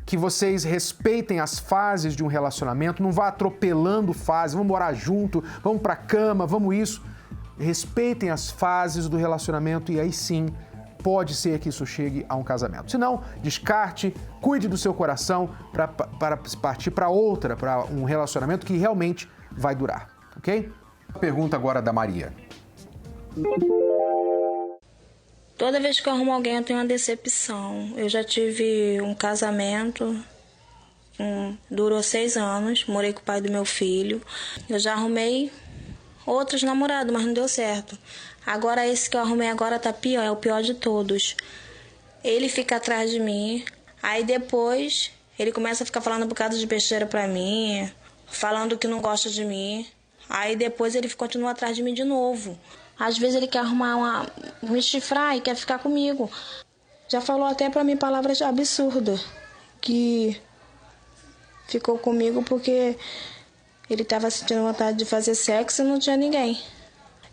J: que vocês respeitem as fases de um relacionamento, não vá atropelando fases, vamos morar junto, vamos pra cama, vamos isso. Respeitem as fases do relacionamento e aí sim pode ser que isso chegue a um casamento. Se não, descarte, cuide do seu coração para partir para um relacionamento que realmente vai durar, ok? A pergunta agora da Maria.
I: Toda vez que eu arrumo alguém, eu tenho uma decepção. Eu já tive um casamento, durou 6 anos, morei com o pai do meu filho. Eu já arrumei outros namorados, mas não deu certo. Agora esse que eu arrumei agora tá pior, é o pior de todos. Ele fica atrás de mim, aí depois ele começa a ficar falando um bocado de besteira pra mim, falando que não gosta de mim. Aí depois ele continua atrás de mim de novo. Às vezes ele quer me chifrar e quer ficar comigo. Já falou até pra mim palavras absurdas, que ficou comigo porque ele estava sentindo vontade de fazer sexo e não tinha ninguém.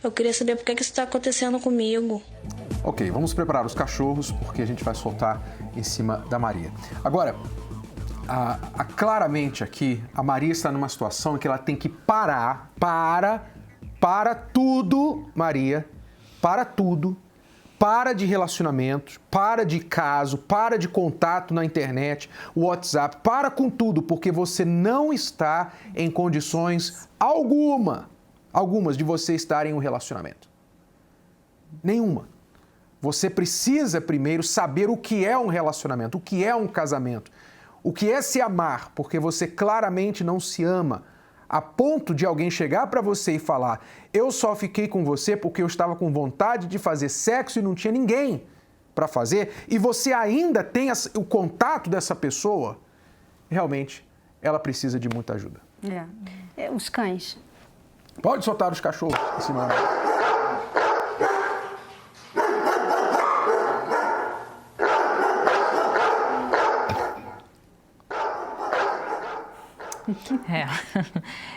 I: Eu queria saber por que isso está acontecendo comigo.
J: Ok, vamos preparar os cachorros porque a gente vai soltar em cima da Maria. Agora, claramente aqui, a Maria está numa situação em que ela tem que parar, para tudo, Maria, para tudo. Para de relacionamentos, para de caso, para de contato na internet, WhatsApp, para com tudo, porque você não está em condições algumas de você estar em um relacionamento. Nenhuma. Você precisa primeiro saber o que é um relacionamento, o que é um casamento, o que é se amar, porque você claramente não se ama. A ponto de alguém chegar para você e falar: eu só fiquei com você porque eu estava com vontade de fazer sexo e não tinha ninguém para fazer, e você ainda tem o contato dessa pessoa, realmente ela precisa de muita ajuda.
K: Os cães.
J: Pode soltar os cachorros em cima.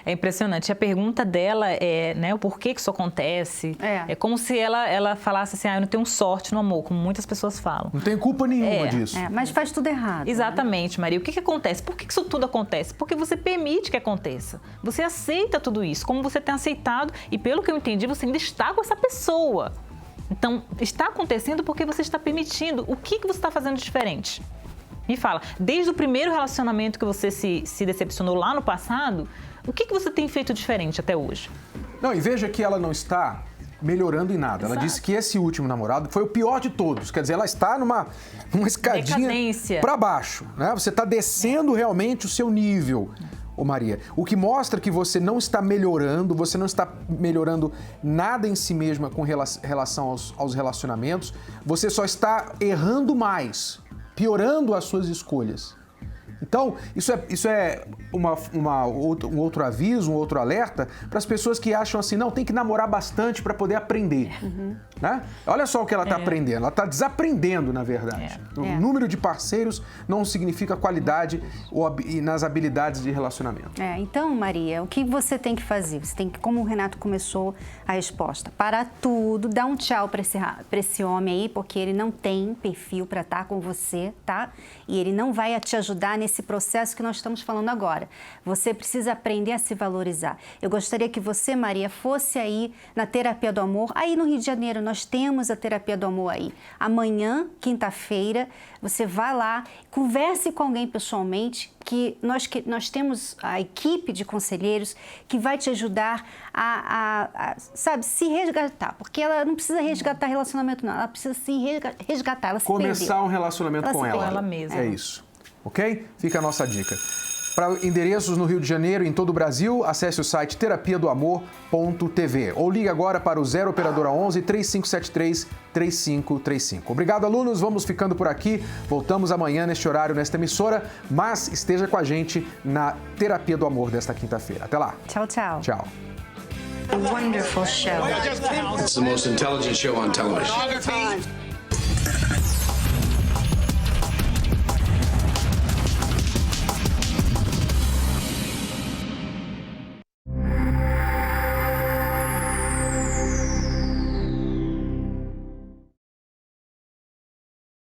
L: É impressionante. A pergunta dela é, né, o porquê que isso acontece. É como se ela falasse assim: eu não tenho sorte no amor, como muitas pessoas falam.
J: Não tem culpa nenhuma disso.
K: Mas faz tudo errado.
L: Exatamente, né? Maria. O que acontece? Por que isso tudo acontece? Porque você permite que aconteça. Você aceita tudo isso, como você tem aceitado, e pelo que eu entendi, você ainda está com essa pessoa. Então, está acontecendo porque você está permitindo. O que você está fazendo diferente? Me fala, desde o primeiro relacionamento que você se decepcionou lá no passado, o que você tem feito diferente até hoje?
J: Não, e veja que ela não está melhorando em nada. Ela disse que esse último namorado foi o pior de todos. Quer dizer, ela está numa escadinha para baixo, né? Você está descendo realmente o seu nível, Maria. O que mostra que você não está melhorando, você não está melhorando nada em si mesma com relação aos relacionamentos, você só está errando mais, piorando as suas escolhas. Então, isso é um outro aviso, um outro alerta para as pessoas que acham assim: não, tem que namorar bastante para poder aprender. Né? Olha só o que ela está aprendendo, ela está desaprendendo, na verdade. O número de parceiros não significa qualidade nas habilidades de relacionamento.
K: Então, Maria, o que você tem que fazer? Você tem que, como o Renato começou a resposta, parar tudo, dar um tchau para esse homem aí, porque ele não tem perfil para estar com você, tá? E ele não vai te ajudar nesse processo que nós estamos falando agora. Você precisa aprender a se valorizar. Eu gostaria que você, Maria, fosse aí na Terapia do Amor. Aí no Rio de Janeiro nós temos a Terapia do Amor aí. Amanhã, quinta-feira, você vai lá, converse com alguém pessoalmente, que nós temos a equipe de conselheiros que vai te ajudar sabe, se resgatar. Porque ela não precisa resgatar relacionamento, não. Ela precisa se resgatar. Ela se
J: começar
K: perdeu.
J: Um relacionamento com ela mesma. É isso. Ok? Fica a nossa dica. Para endereços no Rio de Janeiro e em todo o Brasil, acesse o site terapiadoamor.tv ou ligue agora para o 0 operadora 11 3573 3535. Obrigado, alunos. Vamos ficando por aqui. Voltamos amanhã neste horário, nesta emissora, mas esteja com a gente na Terapia do Amor desta quinta-feira. Até lá.
K: Tchau, tchau.
J: Tchau.
A: A wonderful show.
M: It's the most intelligent show on television.